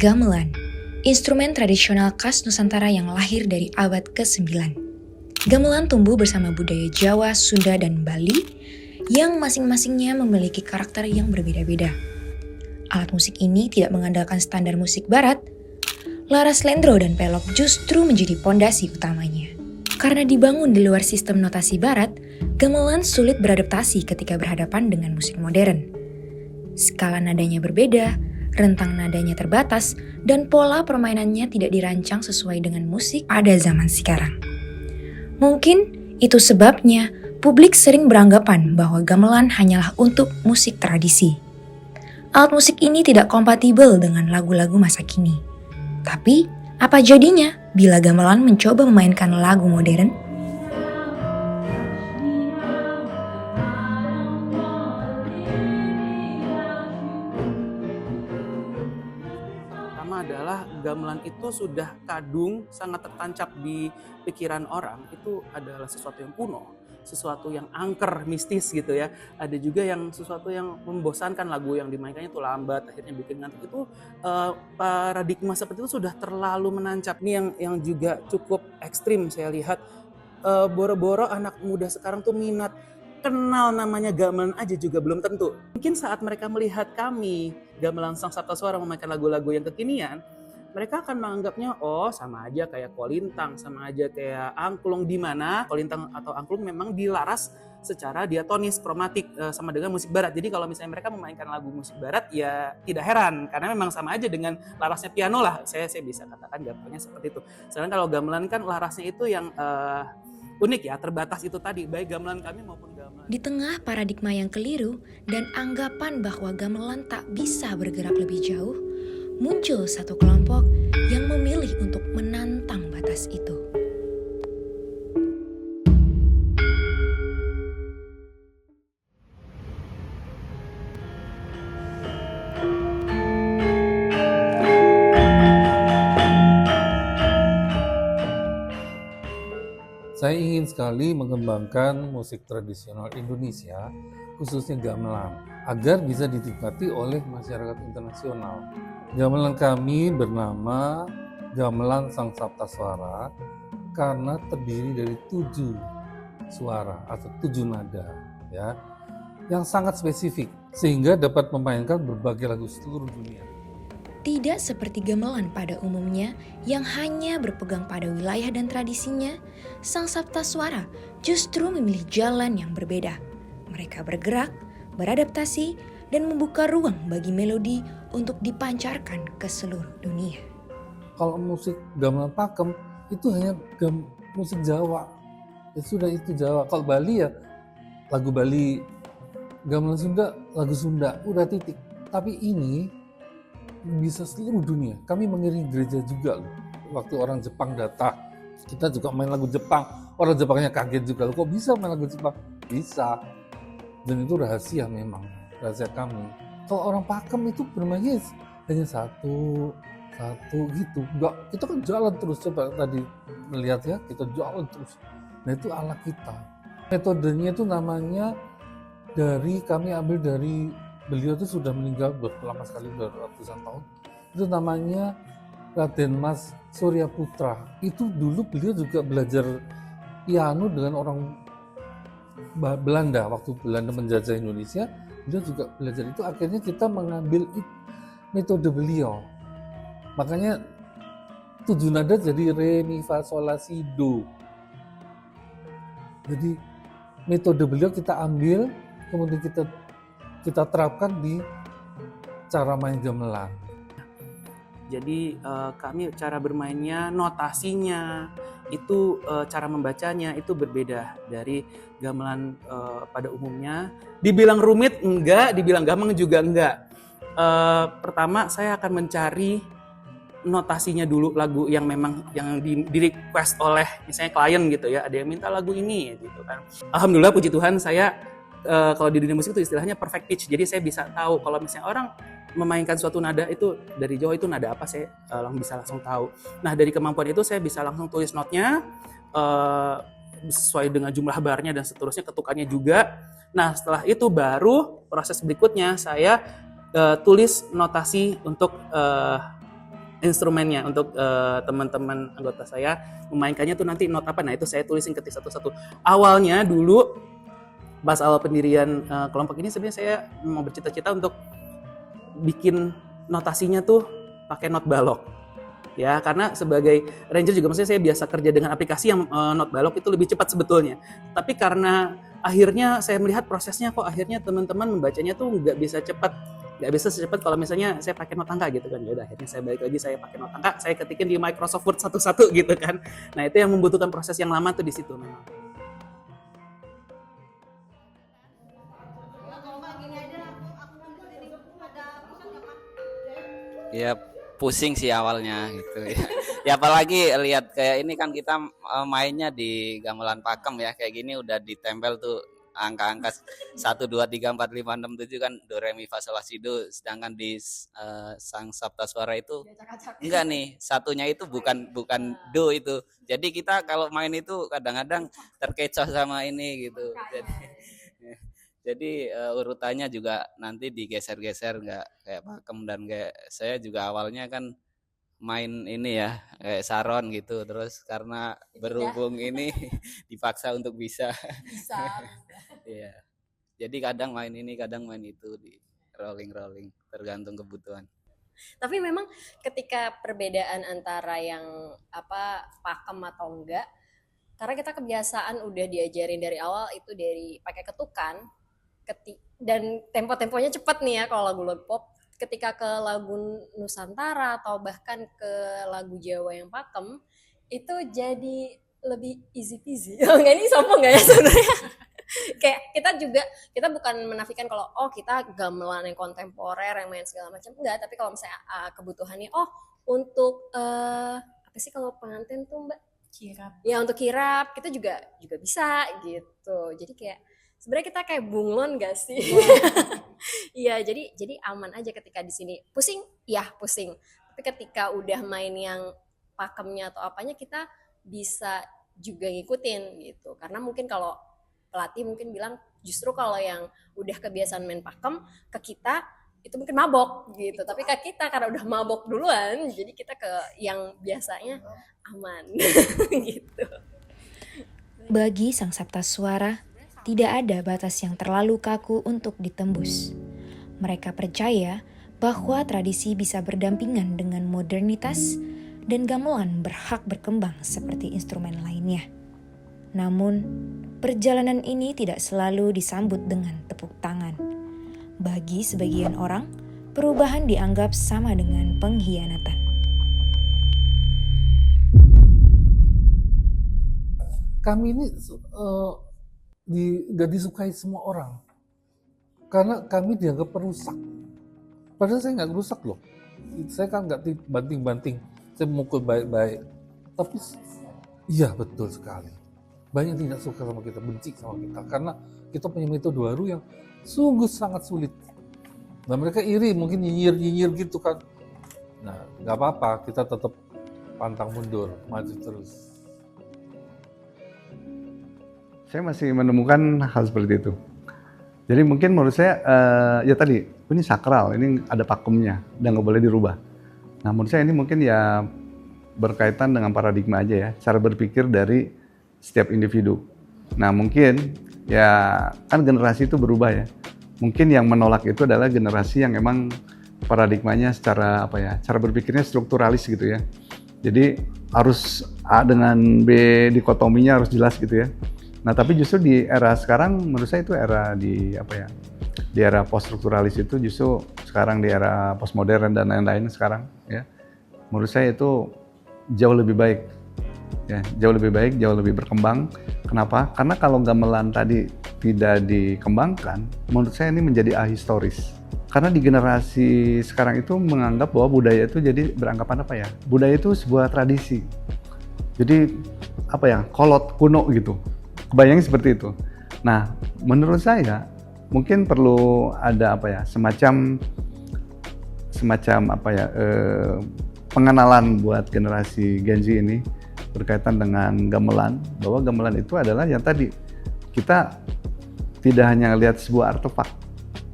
Gamelan, instrumen tradisional khas Nusantara yang lahir dari abad ke-9. Gamelan tumbuh bersama budaya Jawa, Sunda, dan Bali yang masing-masingnya memiliki karakter yang berbeda-beda. Alat musik ini tidak mengandalkan standar musik barat. Laras Lendro dan Pelok justru menjadi pondasi utamanya. Karena dibangun di luar sistem notasi barat, gamelan sulit beradaptasi ketika berhadapan dengan musik modern. Skala nadanya berbeda, rentang nadanya terbatas, dan pola permainannya tidak dirancang sesuai dengan musik pada zaman sekarang. Mungkin itu sebabnya publik sering beranggapan bahwa gamelan hanyalah untuk musik tradisi. Alat musik ini tidak kompatibel dengan lagu-lagu masa kini. Tapi, apa jadinya bila gamelan mencoba memainkan lagu modern? Pertama adalah gamelan itu sudah kadung sangat tertancap di pikiran orang, itu adalah sesuatu yang kuno, sesuatu yang angker, mistis gitu ya. Ada juga yang sesuatu yang membosankan, lagu yang dimainkannya itu lambat, akhirnya bikin ngantuk. Itu paradigma seperti itu sudah terlalu menancap. Ini yang juga cukup ekstrim saya lihat. Boro-boro anak muda sekarang tuh minat kenal namanya gamelan aja juga belum tentu. Mungkin saat mereka melihat kami, gamelan Sang Saptasuara memainkan lagu-lagu yang kekinian, mereka akan menganggapnya, oh sama aja kayak kolintang, sama aja kayak angklung, di mana kolintang atau angklung memang dilaras secara diatonis, kromatik sama dengan musik barat. Jadi kalau misalnya mereka memainkan lagu musik barat, ya tidak heran, karena memang sama aja dengan larasnya piano lah, saya bisa katakan gampangnya seperti itu. Sedangkan kalau gamelan kan larasnya itu yang unik ya, terbatas itu tadi, baik gamelan kami maupun gamelan. Di tengah paradigma yang keliru dan anggapan bahwa gamelan tak bisa bergerak lebih jauh, muncul satu kelompok yang memilih untuk menantang batas itu. Saya ingin sekali mengembangkan musik tradisional Indonesia, khususnya gamelan, agar bisa dinikmati oleh masyarakat internasional. Gamelan kami bernama Gamelan Sang Saptasuara karena terdiri dari 7 suara atau 7 nada, ya, yang sangat spesifik sehingga dapat memainkan berbagai lagu seluruh dunia. Tidak seperti gamelan pada umumnya yang hanya berpegang pada wilayah dan tradisinya, Sang Saptasuara justru memilih jalan yang berbeda. Mereka bergerak, beradaptasi, dan membuka ruang bagi melodi untuk dipancarkan ke seluruh dunia. Kalau musik gamelan pakem itu hanya musik Jawa, ya sudah itu Jawa. Kalau Bali ya lagu Bali, gamelan Sunda lagu Sunda, udah titik. Tapi ini bisa seluruh dunia. Kami mengiringi gereja juga loh. Waktu orang Jepang datang, kita juga main lagu Jepang. Orang Jepangnya kaget juga, kok bisa main lagu Jepang? Bisa. Dan itu rahasia memang, rahasia kami. Kalau orang pakem itu bermainnya hanya satu gitu. Enggak, kita kan jalan terus. Coba tadi melihat ya, kita jalan terus. Nah itu ala kita. Metodenya itu namanya kami ambil dari beliau itu sudah meninggal lama sekali, ratusan tahun. Itu namanya Raden Mas Surya Putra. Itu dulu beliau juga belajar piano dengan orang Belanda. Waktu Belanda menjajah Indonesia, beliau juga belajar itu. Akhirnya kita mengambil metode beliau. Makanya 7 nada jadi re, mi, fa, sol, la, si, do. Jadi metode beliau kita ambil, kemudian kita terapkan di cara main gamelan. Jadi kami cara bermainnya, notasinya, itu cara membacanya itu berbeda dari gamelan pada umumnya. Dibilang rumit enggak, dibilang gampang juga enggak. Pertama saya akan mencari notasinya dulu, lagu yang memang yang di request oleh misalnya klien gitu ya, ada yang minta lagu ini gitu kan. Alhamdulillah puji Tuhan saya kalau di dunia musik itu istilahnya perfect pitch. Jadi saya bisa tahu kalau misalnya orang memainkan suatu nada itu dari Jawa itu nada apa, saya bisa langsung tahu. Nah dari kemampuan itu saya bisa langsung tulis notnya sesuai dengan jumlah barnya dan seterusnya, ketukannya juga. Nah setelah itu baru proses berikutnya saya tulis notasi untuk instrumennya untuk teman-teman anggota saya memainkannya tuh nanti not apa. Nah itu saya tulisin ketik satu-satu. Awalnya dulu pas awal pendirian kelompok ini sebenarnya saya mau bercita-cita untuk bikin notasinya tuh pakai not balok. Ya, karena sebagai ranger juga maksudnya saya biasa kerja dengan aplikasi yang not balok itu lebih cepat sebetulnya. Tapi karena akhirnya saya melihat prosesnya kok akhirnya teman-teman membacanya tuh nggak bisa secepat kalau misalnya saya pakai not angka gitu kan. Ya udah akhirnya saya balik lagi saya pakai not angka, saya ketikin di Microsoft Word satu-satu gitu kan. Nah, itu yang membutuhkan proses yang lama tuh di situ memang. Ya pusing sih awalnya gitu ya. Ya apalagi lihat kayak ini kan kita mainnya di gamelan pakem ya, kayak gini udah ditempel tuh angka-angka 1 2 3 4 5 6 7 kan do re mi fa sol la si do, sedangkan di Sang Sapta Suara itu enggak nih, satunya itu bukan do itu. Jadi kita kalau main itu kadang-kadang terkecoh sama ini gitu. Jadi urutannya juga nanti digeser-geser, nggak kayak pakem. Dan kayak saya juga awalnya kan main ini ya kayak saron gitu, terus karena berhubung ini dipaksa untuk bisa. Iya. Jadi kadang main ini, kadang main itu, di rolling tergantung kebutuhan. Tapi memang ketika perbedaan antara yang pakem atau enggak, karena kita kebiasaan udah diajarin dari awal itu dari pakai ketukan, dan tempo-temponya cepat nih ya kalau lagu pop. Ketika ke lagu Nusantara atau bahkan ke lagu Jawa yang pakem, itu jadi lebih easy peasy. Enggak, ini sombong nggak ya sebenarnya? Kayak kita bukan menafikan kalau kita gamelan yang kontemporer yang main segala macam, enggak. Tapi kalau misalnya kebutuhannya untuk apa sih kalau pengantin tuh Mbak? Kirap. Ya untuk kirap kita juga bisa gitu. Jadi kayak sebenarnya kita kayak bunglon gak sih? Iya, jadi aman aja ketika di sini. Pusing, pusing. Tapi ketika udah main yang pakemnya atau apanya, kita bisa juga ngikutin gitu. Karena mungkin kalau pelatih mungkin bilang justru kalau yang udah kebiasaan main pakem ke kita itu mungkin mabok gitu. Tapi ke kita karena udah mabok duluan, jadi kita ke yang biasanya aman gitu. Bagi Sang Sapta Suara, tidak ada batas yang terlalu kaku untuk ditembus. Mereka percaya bahwa tradisi bisa berdampingan dengan modernitas dan gamelan berhak berkembang seperti instrumen lainnya. Namun, perjalanan ini tidak selalu disambut dengan tepuk tangan. Bagi sebagian orang, perubahan dianggap sama dengan pengkhianatan. Kami ini gak disukai semua orang karena kami dianggap perusak. Padahal saya nggak rusak loh. Saya kan nggak banting-banting. Saya mukul baik-baik. Tapi iya betul sekali. Banyak tidak suka sama kita, benci sama kita karena kita punya metode baru yang sungguh sangat sulit. Nah mereka iri, mungkin nyinyir gitu kan. Nah nggak apa-apa, kita tetap pantang mundur, maju terus. Saya masih menemukan hal seperti itu. Jadi mungkin menurut saya, ya tadi, ini sakral, ini ada pakemnya, dan nggak boleh dirubah. Nah menurut saya ini mungkin ya berkaitan dengan paradigma aja ya, cara berpikir dari setiap individu. Nah mungkin ya kan generasi itu berubah ya. Mungkin yang menolak itu adalah generasi yang emang paradigmanya secara cara berpikirnya strukturalis gitu ya. Jadi harus A dengan B, dikotominya harus jelas gitu ya. Nah, tapi justru di era sekarang menurut saya itu era di era post-strukturalis itu justru sekarang di era postmodern dan lain-lain sekarang ya. Menurut saya itu jauh lebih baik. Ya, jauh lebih baik, jauh lebih berkembang. Kenapa? Karena kalau gamelan tadi tidak dikembangkan, menurut saya ini menjadi ahistoris. Karena di generasi sekarang itu menganggap bahwa budaya itu jadi beranggapan budaya itu sebuah tradisi. Jadi kolot kuno gitu. Kebayangnya seperti itu. Nah, menurut saya mungkin perlu ada semacam pengenalan buat generasi Gen Z ini berkaitan dengan gamelan, bahwa gamelan itu adalah yang tadi kita tidak hanya lihat sebuah artefak,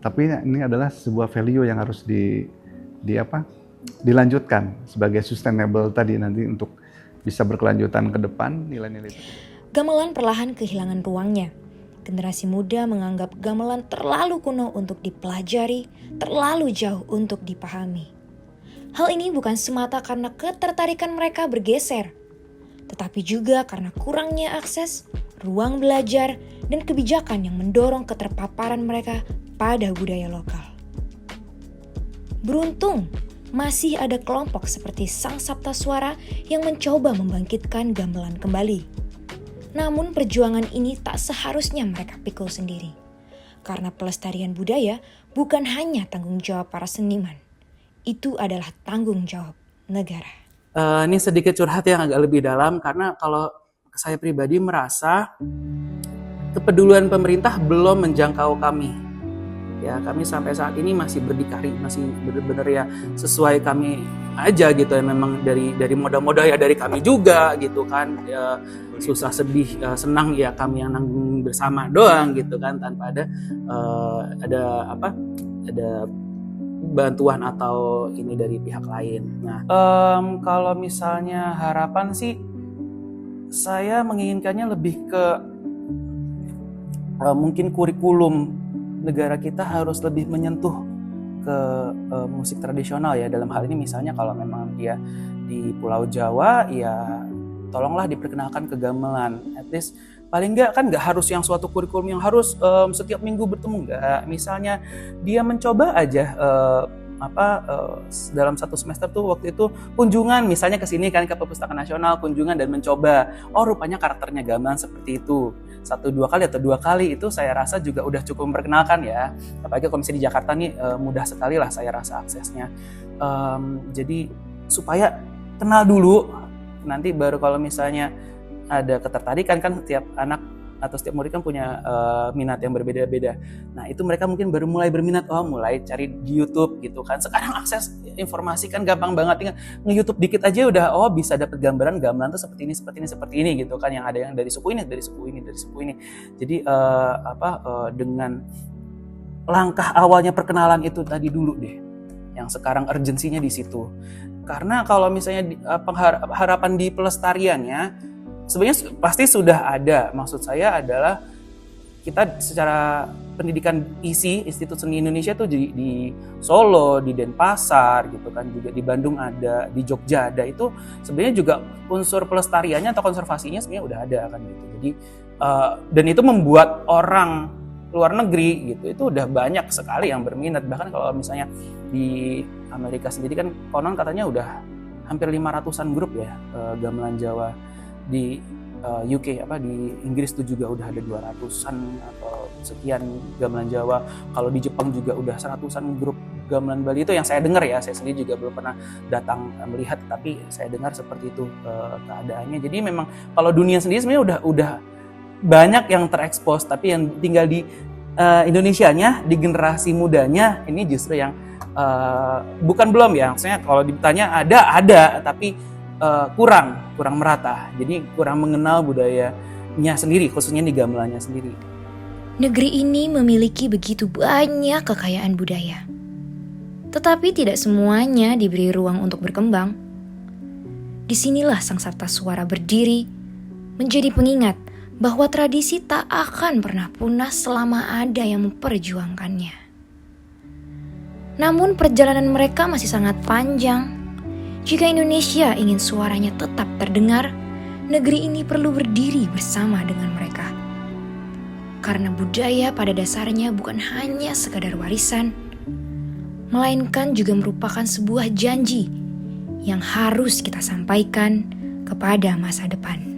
tapi ini adalah sebuah value yang harus dilanjutkan sebagai sustainable tadi nanti untuk bisa berkelanjutan ke depan nilai-nilai itu. Gamelan perlahan kehilangan ruangnya. Generasi muda menganggap gamelan terlalu kuno untuk dipelajari, terlalu jauh untuk dipahami. Hal ini bukan semata karena ketertarikan mereka bergeser, tetapi juga karena kurangnya akses, ruang belajar, dan kebijakan yang mendorong keterpaparan mereka pada budaya lokal. Beruntung, masih ada kelompok seperti Sang Sapta Suara yang mencoba membangkitkan gamelan kembali. Namun perjuangan ini tak seharusnya mereka pikul sendiri. Karena pelestarian budaya bukan hanya tanggung jawab para seniman. Itu adalah tanggung jawab negara. Ini sedikit curhat yang agak lebih dalam, karena kalau saya pribadi merasa kepedulian pemerintah belum menjangkau kami. Ya, kami sampai saat ini masih berdikari, masih benar-benar ya sesuai kami aja gitu ya, memang dari moda-moda ya dari kami juga gitu kan. Ya, susah sedih senang ya kami yang nanggung bersama doang gitu kan, tanpa ada bantuan atau ini dari pihak lain. Nah, kalau misalnya harapan sih saya menginginkannya lebih ke mungkin kurikulum negara kita harus lebih menyentuh ke musik tradisional ya. Dalam hal ini misalnya kalau memang dia di Pulau Jawa, ya tolonglah diperkenalkan ke gamelan. At least paling nggak kan nggak harus yang suatu kurikulum yang harus setiap minggu bertemu, nggak. Misalnya dia mencoba aja dalam satu semester tuh waktu itu kunjungan misalnya ke sini kan, ke Perpustakaan Nasional, kunjungan dan mencoba, oh rupanya karakternya gamelan seperti itu. 1-2 kali atau 2 kali itu saya rasa juga udah cukup memperkenalkan ya. Apalagi kalau misalnya di Jakarta nih mudah sekali lah saya rasa aksesnya. Jadi supaya kenal dulu, nanti baru kalau misalnya ada ketertarikan, kan setiap anak atau setiap murid kan punya minat yang berbeda-beda. Nah itu mereka mungkin baru mulai berminat, mulai cari di YouTube gitu kan. Sekarang akses informasi kan gampang banget, tinggal nge-YouTube dikit aja udah bisa dapat gambaran gamelan tuh seperti ini gitu kan. Yang ada yang dari suku ini, dari suku ini. Jadi dengan langkah awalnya perkenalan itu tadi dulu deh, yang sekarang urgensinya di situ. Karena kalau misalnya harapan di pelestariannya sebenarnya pasti sudah ada. Maksud saya adalah kita secara pendidikan ISI, Institut Seni Indonesia tuh di Solo, di Denpasar gitu kan, juga di Bandung ada, di Jogja ada. Itu sebenarnya juga unsur pelestariannya atau konservasinya sebenarnya udah ada kan gitu. Jadi dan itu membuat orang luar negeri gitu itu udah banyak sekali yang berminat. Bahkan kalau misalnya di Amerika sendiri kan konon katanya udah hampir 500-an grup ya gamelan Jawa. Di UK di Inggris itu juga udah ada 200-an atau sekian gamelan Jawa. Kalau di Jepang juga udah 100-an grup gamelan Bali. Itu yang saya dengar ya, saya sendiri juga belum pernah datang melihat, tapi saya dengar seperti itu keadaannya. Jadi memang kalau dunia sendiri sebenarnya udah banyak yang terekspos, tapi yang tinggal di Indonesianya, di generasi mudanya ini justru yang bukan belum ya. Maksudnya kalau ditanya ada tapi kurang merata, jadi kurang mengenal budayanya sendiri, khususnya di gamelannya sendiri. Negeri ini memiliki begitu banyak kekayaan budaya, tetapi tidak semuanya diberi ruang untuk berkembang. Disinilah Sang Sapta Suara berdiri, menjadi pengingat bahwa tradisi tak akan pernah punah selama ada yang memperjuangkannya. Namun perjalanan mereka masih sangat panjang. Jika Indonesia ingin suaranya tetap terdengar, negeri ini perlu berdiri bersama dengan mereka. Karena budaya pada dasarnya bukan hanya sekadar warisan, melainkan juga merupakan sebuah janji yang harus kita sampaikan kepada masa depan.